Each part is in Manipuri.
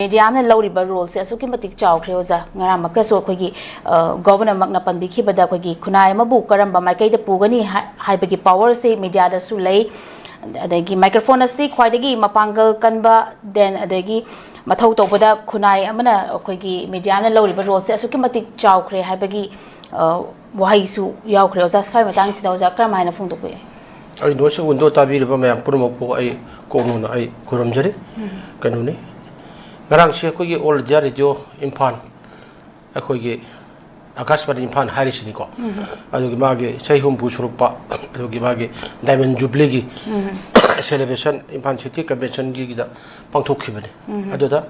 Media na lawriba role se asuki matik chaw khreoza ngara makaso khogi governor makna panbi khibada khogi khunai mabu karamba maikai da pugani haibagi power se media da su lei adagi microphone asi khwaidagi mapangal kanba then adagi mathau tobada khunai amana khogi media na lawriba role se asuki matik chaw khre haibagi wahai su yaw khreoza sai matang chidawza kramaina phungdokwe ai no se undo tabiriba mayam purmoko ai konuna ai kuramjari kanuni ngarang si ko ye all dia radio impan ko ye akashpari impan haris ni ko adu gi mage sei hum bu surukpa adu gi mage diamond jubilee gi celebration impan city convention gi da pangthok khibani adu da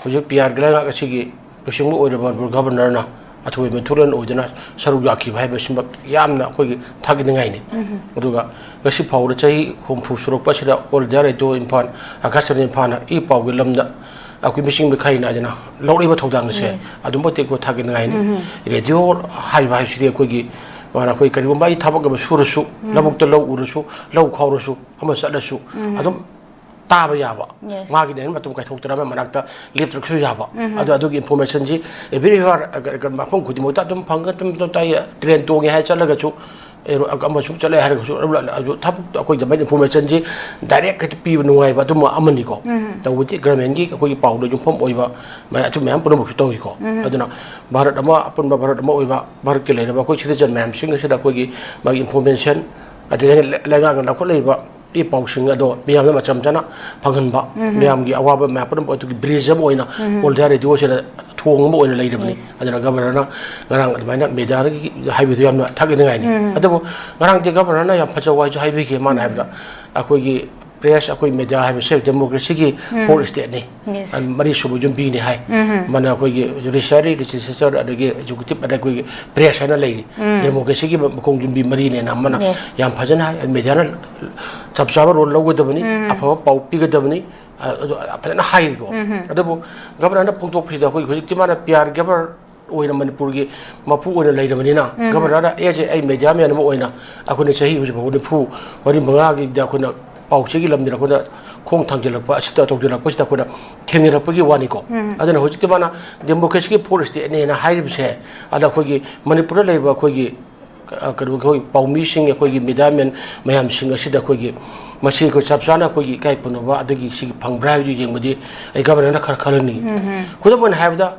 hujik pr gla ga si gi pushing mu oida ban governor na athoi methulan oidana saru ya ki bhai besimba yamna ko gi thagni ngai ni adu ga gasi phawra chai hum fu surukpa sida all dia radio impan akashpari impan I paw gi lamda aku missing bekai na jana lori ba thodang se adum bote ko thagin ngai ni radio hai ba siri ko gi wana koi kari bai thabak ba surasu labuk to law urusu law khawrusu ama sadasu adum ta ba ya ba ma gi den matum kai thoktra ma manakta lip tru ya ba adu gi information ji every hour agar ma phong khudi mota dum phang tum to tai train to gi hai chalaga chu ama sum chale har ko aju thap ko da information ji direct ka pi nuai ba dum amani ko tawuti government gi ko gi paw do jum phom oi ba ma atu mem pun mo to ko aduna bharat ama apun ba bharat ama oi ba bharat ke le ba ko citizen mem sing se da ko gi ma information adu lenga ga ko le ba I paw sing ado miyam ma cham chana phangan ba miyam gi awa ba ma pun ba tu gi bridge am oina ol da radio se thong mo oina leirabni aduna governor na ngarang admaina media gi haibi tu yamna thagin ngai ni adu ngarang ti governor na yam phacha wai haibi ke man haibda akoi gi press akoi media haibi se democracy gi for state ni an mari subu jum bi ni hai mana akoi gi judiciary legislature adagi executive adagi press na leiri democracy gi mukong jum bi mari ne na mana yam phajana media na sabsaba role logo dabani afa paw pi ga dabani apana hai ko adu governor na pungtok phida akoi hojik ti mana pyar gabar oina manipur gi mapu oina leiramani na governor na eje ai media me na oina akone chahi hojik bawni phu wari manga gi da khona paw chegi lamdira khona khong thangjilakpa asita tawjilakpa sita khona thengirakpa gi wani ko adana hojik ti mana democracy gi forest ne na hai bse ada khogi manipur leiba khogi kadu khoi paumi sing khogi media men mayam sing asida khogi masi ko sapsana khogi kai punoba adagi sig phangbra ji jengmadi ai governor na khar khalani khudamon haibda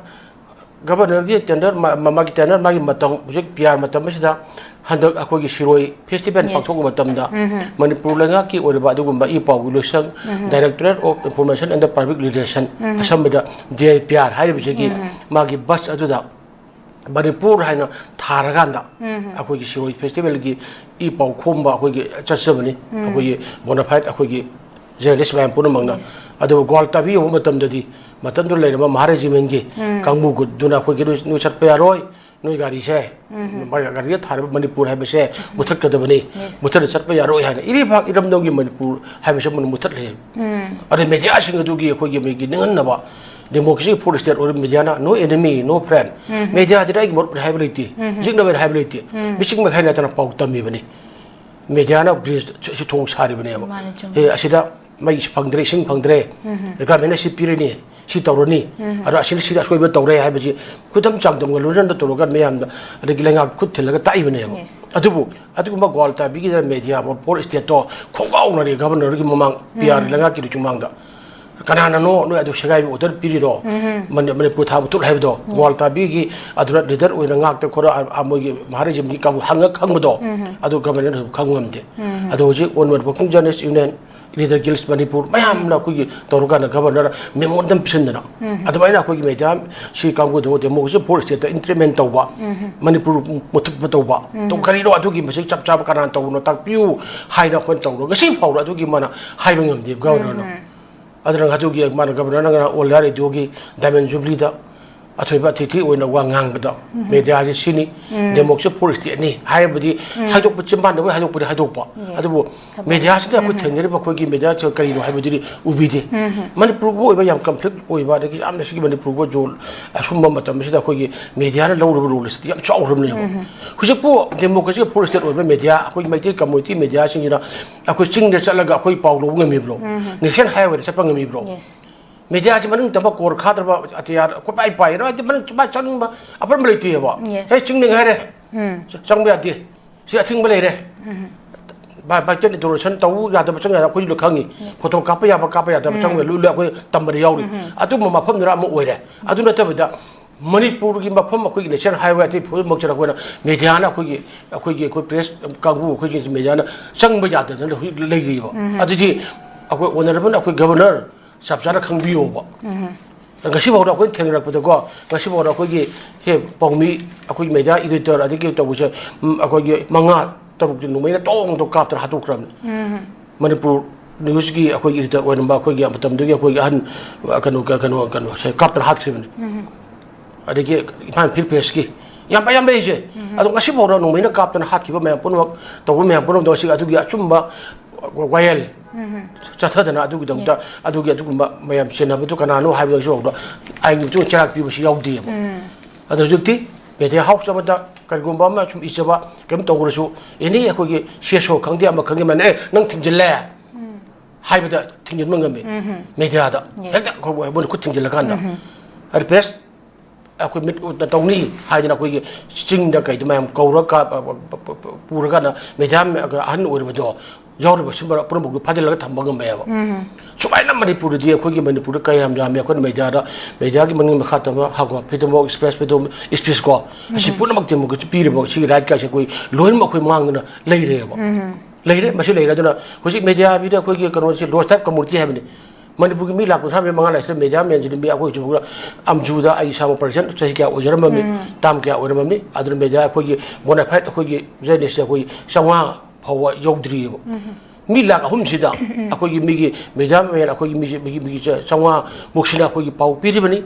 governor gi tender mama gi tender magi matang hojik pr matam sida handak akogi siroi festival pangthok matamda manipur lenga ki oriba adugumba I population directorate of information and the public relation asambida DIPR haibje gi magi bus aduda manipur haina tharaganda akogi siroi festival gi I paw khomba akogi chasabani akogi bonafide akogi journalist man pun mangna adu gol tabi o matamdadi matamdo leirama maharaji mengi kangmu guduna akogi nu chatpa yaroi noi gari se gari thar manipur hai bese muthak kadabani muthak chatpa yaroi haina iri bhag iram dongi manipur hai bese mun muthak le ade media sing adu gi akogi megi ningan na ba democracy for state or media na no enemy no friend media dai gi mor hability jingna ber hability bising me khaina tana paw tammi bani media na bridge si thong sari bani e asida mai phangdre sing phangdre ka mena si pirani si tawrani ara asin si asoi ba tawre hai baji kudam changdam ga luran da toroga meyam da adagi lenga khut thelaga tai bani adubu aduguma golta bigi media or for state to khongau na ri governor gi mamang pr lenga ki chumang da kanana no no adu segai order pirido mane putha butul haibdo golta bigi adura leader oina ngak ta khora amogi maharaji mi kam hangak khangdo adu governor khangamde adu hoji onward working journalist union leader guilds manipur mayam na kugi toruga na governor memondam pisandana adu maina kugi media si kamgu do democracy for state instrument tawba manipur mutuk tawba to kari ro adu gi masik chap chap kana taw no tak piu haina kon taw ro gasi faw adu gi mana haibangam de governor no adra haju gi mana governor na all hari jogi diamond jubilee da athoiba thithi oina wa ngang bada media ji sini democracy for state ni haibudi hajok pu chimban da hajok pu hajok pa adu media sini ko thengere ba ko gi media cho kari no haibudi ubide mani prubo oiba yam conflict oiba da gi amna sigi mani prubo jol asumba matam sida ko gi media na lawru rule sti yam chawrum ne hujik pu democracy for state oiba media ko gi maiti community media singira ko ching de chalaga ko pawlo ngami bro nation highway chapang ngami bro media ji manung tamba kor khadra ba atiya ko pai pai no ji manung ba chang ba apar mali ti ba he ching ning ha re chang ba ti si athing ba le re ba chen introduction tau ya da chang ya ko lu khangi photo kap ya da chang lu lu ko tam ba yauri atu ma pham ra mo oi re atu na ta ba Manipur ki mafam akhoi national highway ati phul mok chara koina media na akhoi press kangbu akhoi ki media na sang ba ya da lei ri ba adu ji akhoi honorable akhoi governor sabjana khangbiyo ba ngasi ba akhoi thengrak pa ko ngasi ba akhoi ki he pawmi akhoi media editor adi ki to bu che akhoi ki manga taruk jin numai na tong to kap tar hatu kram Manipur news ki akhoi editor oin ba akhoi ki amatam de ki akhoi han kanu se kap tar hat khibne adiki ipan pilpes ki yam beje adu ngasi boro no mina kap tan hat ki ba me pun wak to me pun do si adu gi achumba wayel chatha dana adu gi dam ta adu gi adu ba mayam sena bu to kana no ha bi so do ai ngi tu charak bi si yaw di ba adu jukti me te hauk sa ba da kar gum ba ma chum isaba kem to guru su ini ko gi sheso khang dia ma khang gi man nang thingjil le hai ba da thingjil mangam me dia da ko bo ku thingjil kan da ar pes akhoi mit tong ni hai jana khoi ching da kai ma kaura ka pura ka na mejam han oi ba do yaw ba sim ba prum bu phadil ga tham ba ngam ba subai na Manipur di khoi gi Manipur ka yam jam ya khoi meja da meja gi mangim kha ta ha go pidom express pidom express ko si puna mak tem ko pi re ba si raj ka se koi loin ma khoi mang na lei re ba lei re ma si lei ra dona khoi si meja bi da khoi gi kano si lost type community ha ni Manipur ki mi lak sa manga lai se meja men ji mi akhoi ju amju da ai sam person chahi kya ojar ma mi tam kya ojar ma mi adun meja akhoi gi bona fight akhoi gi jeni se akhoi sangwa phawa yodri mi lak hum sida akhoi gi mi gi meja men akhoi gi mi gi sangwa muksina akhoi gi pau pi ri bani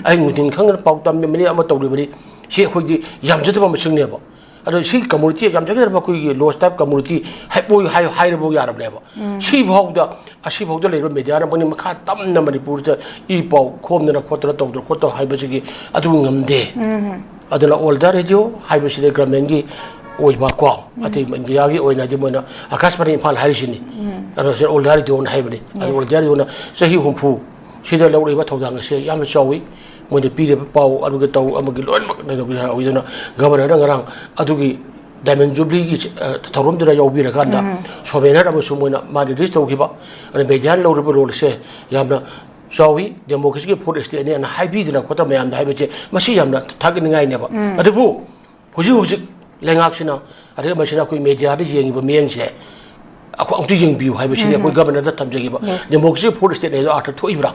ai ngutin khang pau tam mi ama tawri bani si akhoi gi yam jadu ma sing ne ba ado si community jam jaga ba koi lost type community hai bo yarab ne ba si bhog da asi bhog da le media na bani makha tam na Manipur ta I pau khom na khotra to khoto hai ba gi adu ngam de adala olda radio hai ba si le gramen gi oi ba ko ati mangia gi oi na di mona akas pani phal hari sini ado se olda radio na hai ba ni ado olda radio na sahi humpu si da lo ri ba thodang se yam chawi moi de pi de pau adu ge tau amagi loin mak na bi ha oi na governor na ngarang adu gi diamond jubilee gi thorum de yaw bi ra kan da sobenar am su moi na ma de list gi ba ane be jan lo ro ro se yam na chawi democracy gi food state ne na hai bi de na khota mayam da hai be che masi yam na thag ni ngai ne ba adu bu huji lengak sina ade ma sina koi media de yeng ba meng se ako ang tu yeng bi hai be sina koi governor da tam je gi ba democracy food state ne art thoi bra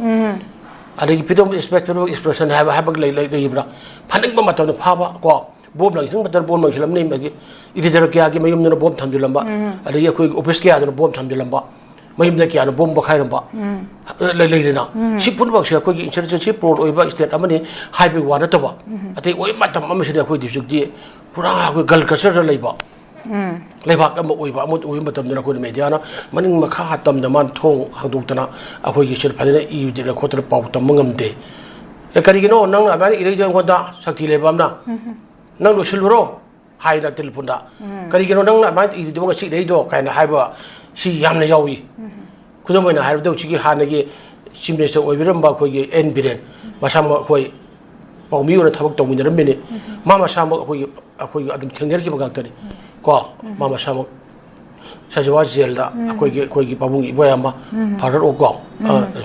adagi pidom expression have like ibra phaning ba matam pha ba ko bom lang sing batar bom lang hilam nei magi ididar kya gi mayum na bom tham jilam ba adagi koi office kya na bom tham jilam ba mayum da kya na bom ba khairam ba le na si pun ba sia koi gi insurgency pro oi ba state amani high be wa na to ba ate oi matam am sia koi district di pura koi gal kasar lai ba leibak am oi ba amut oi matam na koi media na maning makha hatam da man thong hangduk tana akoi gi sir phadena I de khotra pau tam mangam de e kari gi no nang amani ire jang khoda sakti le bam na nang lo siluro hai na telefon da kari gi no nang na mai I de bang si dei do kai na hai ba si yam na yawi kudom na hai do chi gi ha na gi simre se oi biram ba khoi gi en biren masam khoi pau mi ora thabak tong min ram ne mama sam khoi adum thengner gi bagak tani ko mama sam sajawa zelda khoi gi babung I boyama farar o ko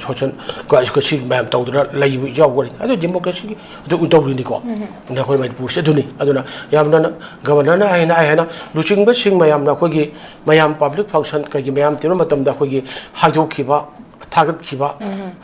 sochen ko ko si mam taw dra lai yaw gori adu democracy gi adu taw ri ni ko na khoi mai pu se duni aduna yam na governor na ai na luching ba sing mayam na khoi gi mayam public function ka gi mayam tiro matam da khoi gi haidok ki ba thagat ki ba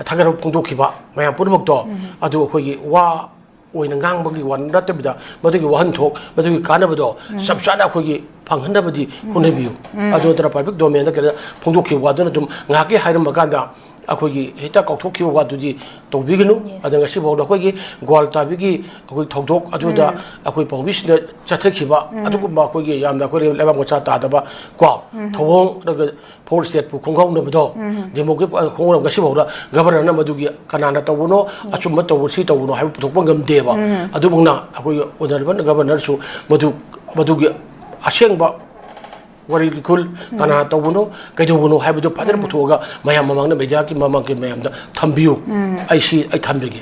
thagar pungdok ki ba mayam purmok to adu khoi gi wa oina ngang bagi wan rat bida madu gi wahan thok madu gi kana bado sab sada khoi gi phanghan da badi khune biu adu tra public domain da kala phungdok ki wa da dum nga ge hairam baganda akhoi gi heta kauthok ki wa du di to biginu adanga si bo da khoi gi gwal ta bi gi akhoi thokdok adu da akhoi pawis da chathak ki ba adu ba khoi gi yam da khoi leba ngo cha ta da ba ko thawong da for state pu khongong na bado democracy khongong ga si bo da governor na madu gi kanana to buno achum ma to si to buno hai thok pangam de ba adu bungna akhoi honorable governor su madu gi aseng ba wari likul kana tawbuno kaidobuno haibudo padar putoga mayam mamang na media ki mamang ki mayam da thambiu ai si ai thambigi